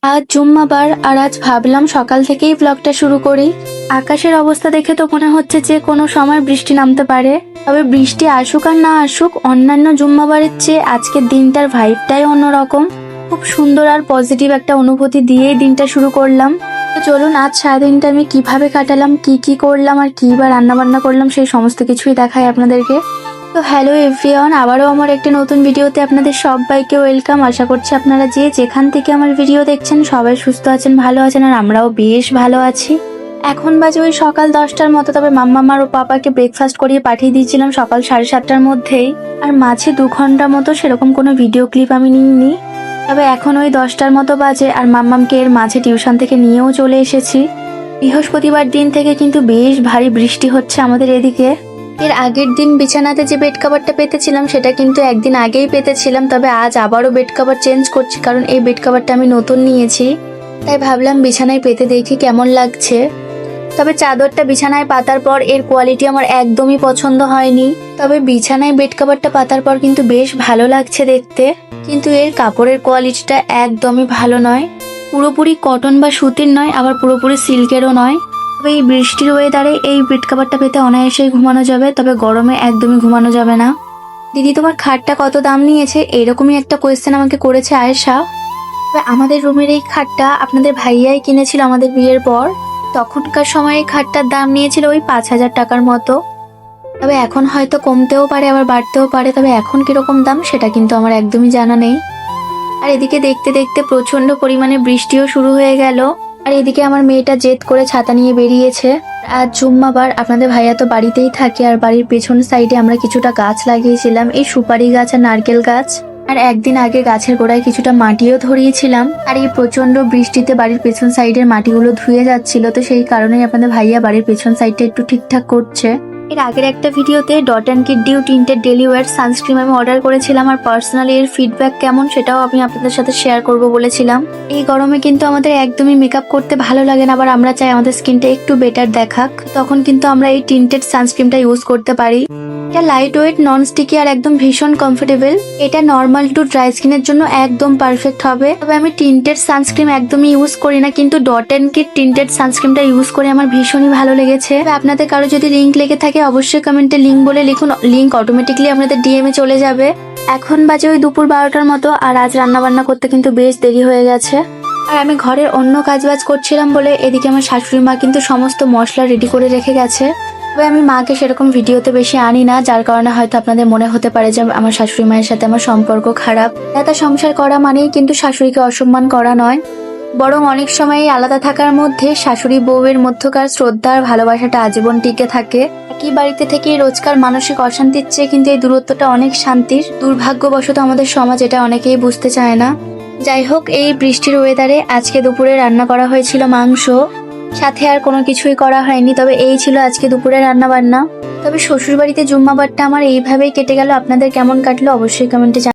আজ জুম্মাবার আর আজ ভাবলাম সকাল থেকেই ব্লগটা শুরু করি। আকাশের অবস্থা দেখে তো মনে হচ্ছে যে কোনো সময় বৃষ্টি নামতে পারে। তবে বৃষ্টি আসুক আর না আসুক, অন্যান্য জুম্মাবারের চেয়ে আজকের দিনটার ভাইবটাই অন্যরকম। খুব সুন্দর আর পজিটিভ একটা অনুভূতি দিয়েই দিনটা শুরু করলাম। তো চলুন আজ সারাদিনটা আমি কিভাবে কাটালাম, কি করলাম আর কি বা রান্না বান্না করলাম সেই সমস্ত কিছুই দেখাই আপনাদেরকে। তো হ্যালো এভরিওয়ান, আবারও আমার একটি নতুন ভিডিওতে আপনাদের সবাইকে ওয়েলকাম। আশা করছি আপনারা যে যেখান থেকে আমার ভিডিও দেখছেন সবাই সুস্থ আছেন, ভালো আছেন, আর আমরাও বেশ ভালো আছি। এখন বাজে ওই সকাল 10টার মতো। তবে মাম্মা আর ও পাপাকে ব্রেকফাস্ট করিয়ে পাঠিয়ে দিয়েছিলাম সকাল 7:30টার মধ্যেই। আর মাঝে 2 ঘন্টা মতো সেরকম কোনো ভিডিও ক্লিপ আমি নিইনি। তবে এখন ওই 10টার মতো বাজে আর মাম্মামকে এর মাঝে টিউশন থেকে নিয়েও চলে এসেছি। বৃহস্পতিবার দিন থেকে কিন্তু বেশ ভারী বৃষ্টি হচ্ছে আমাদের এদিকে। এর আগের দিন বিছানাতে যে বেড কভারটা পেতেছিলাম সেটা কিন্তু একদিন আগেই পেতেছিলাম, তবে আজ আবারও বেড কভার চেঞ্জ করছি কারণ এই বেড কভারটা আমি নতুন নিয়েছি। তাই ভাবলাম বিছানায় পেতে দেখি কেমন লাগছে। তবে চাদরটা বিছানায় পাতার পর এর কোয়ালিটি আমার একদমই পছন্দ হয়নি। তবে বিছানায় বেড কভারটা পাতার পর কিন্তু বেশ ভালো লাগছে দেখতে, কিন্তু এর কাপড়ের কোয়ালিটিটা একদমই ভালো নয়। পুরোপুরি কটন বা সুতির নয়, আবার পুরোপুরি সিল্কেরও নয়। তবে এই বৃষ্টির ওয়েদারে এই বেড কভারটা পেতে অনায়াসেই ঘুমানো যাবে, তবে গরমে একদমই ঘুমানো যাবে না। দিদি তোমার খাটটা কত দাম নিয়েছে, এরকমই একটা কোয়েশ্চেন আমাকে করেছে আয়েশা। তবে আমাদের রুমের এই খাটটা আপনাদের ভাইয়াই কিনেছিল আমাদের বিয়ের পর। তখনকার সময় এই খাটটার দাম নিয়েছিল ওই 5,000 টাকার মতো। তবে এখন হয়তো কমতেও পারে আবার বাড়তেও পারে, তবে এখন কিরকম দাম সেটা কিন্তু আমার একদমই জানা নেই। আর এদিকে দেখতে দেখতে প্রচন্ড পরিমাণে বৃষ্টিও শুরু হয়ে গেল। আর এদিকে আমার মেয়েটা জেদ করে ছাতা নিয়ে বেরিয়েছে। আজ জুম্মাবার, আপনাদের ভাইয়া তো বাড়িতেই থাকে। আর বাড়ির পেছন সাইডে আমরা কিছুটা গাছ লাগিয়েছিলাম, এই সুপারি গাছ আর নারকেল গাছ। আর একদিন আগে গাছের গোড়ায় কিছুটা মাটিও ধরিয়েছিলাম। আর এই প্রচন্ড বৃষ্টিতে বাড়ির পেছন সাইডের মাটিগুলো ধুয়ে যাচ্ছিল, তো সেই কারণেই আপনাদের ভাইয়া বাড়ির পেছন সাইডটা একটু ঠিকঠাক করছে। এর আগের একটা ভিডিওতে dot and key dew tinted daily wear sunscreen আমি অর্ডার করেছিলাম, আর পার্সোনালি এর ফিডব্যাক কেমন সেটাও আমি আপনাদের সাথে শেয়ার করব বলেছিলাম। এই গরমে কিন্তু আমাদের একদমই মেকআপ করতে ভালো লাগে না, আবার আমরা চাই আমাদের স্কিনটা একটু বেটার দেখাক, তখন কিন্তু আমরা এই টিন্টেড সানস্ক্রিনটা ইউজ করতে পারি। এটা লাইট ওয়েট, নন স্টিকি আর একদম ভীষণ কমফোর্টেবল। এটা নর্মাল টু ড্রাই স্কিনের জন্য একদম পারফেক্ট হবে। তবে আমি টিন্টেড সানস্ক্রিন একদমই ইউজ করি না, কিন্তু ডট অ্যান্ড কিড টিন্টেড সানস্ক্রিনটা ইউজ করে আমার ভীষণই ভালো লেগেছে। আপনাদের কারো যদি লিঙ্ক লেগে থাকে অবশ্যই কমেন্টে লিঙ্ক বলে লিখুন, লিঙ্ক অটোমেটিকলি আপনাদের ডিএমে চলে যাবে। এখন বাজে ওই দুপুর 12টার মতো, আর আজ রান্না বান্না করতে কিন্তু বেশ দেরি হয়ে গেছে। আর আমি ঘরের অন্য কাজবাজ করছিলাম বলে এদিকে আমার শাশুড়ি মা কিন্তু সমস্ত মশলা রেডি করে রেখে গেছে। তবে আমি মাকে সেরকম ভিডিওতে বেশি আনি না, যার কারণে হয়তো আপনাদের মনে হতে পারে যে আমার শাশুড়ি মায়ের সাথে আমার সম্পর্ক খারাপ। এত সংসার করা মানেই কিন্তু শাশুড়িকে অসম্মান করা নয়, বরং অনেক সময় আলাদা থাকার মধ্যে শাশুড়ি বউয়ের মধ্যকার শ্রদ্ধা আর ভালোবাসাটা আজীবন টিকে থাকে। একই বাড়িতে থেকে রোজকার মানসিক অশান্তির চেয়ে কিন্তু এই দূরত্বটা অনেক শান্তির। দুর্ভাগ্যবশত আমাদের সমাজ এটা অনেকেই বুঝতে চায় না। যাই হোক, এই বৃষ্টির ওয়েদারে আজকে দুপুরে রান্না করা হয়েছিল মাংস, সাথে আর কোনো কিছুই করা হয়নি। তবে এই ছিল আজকে দুপুরে রান্না বান্না। তবে শ্বশুর বাড়িতে জুম্মাবারটা আমার এইভাবেই কেটে গেল। আপনাদের কেমন কাটলো অবশ্যই কমেন্টে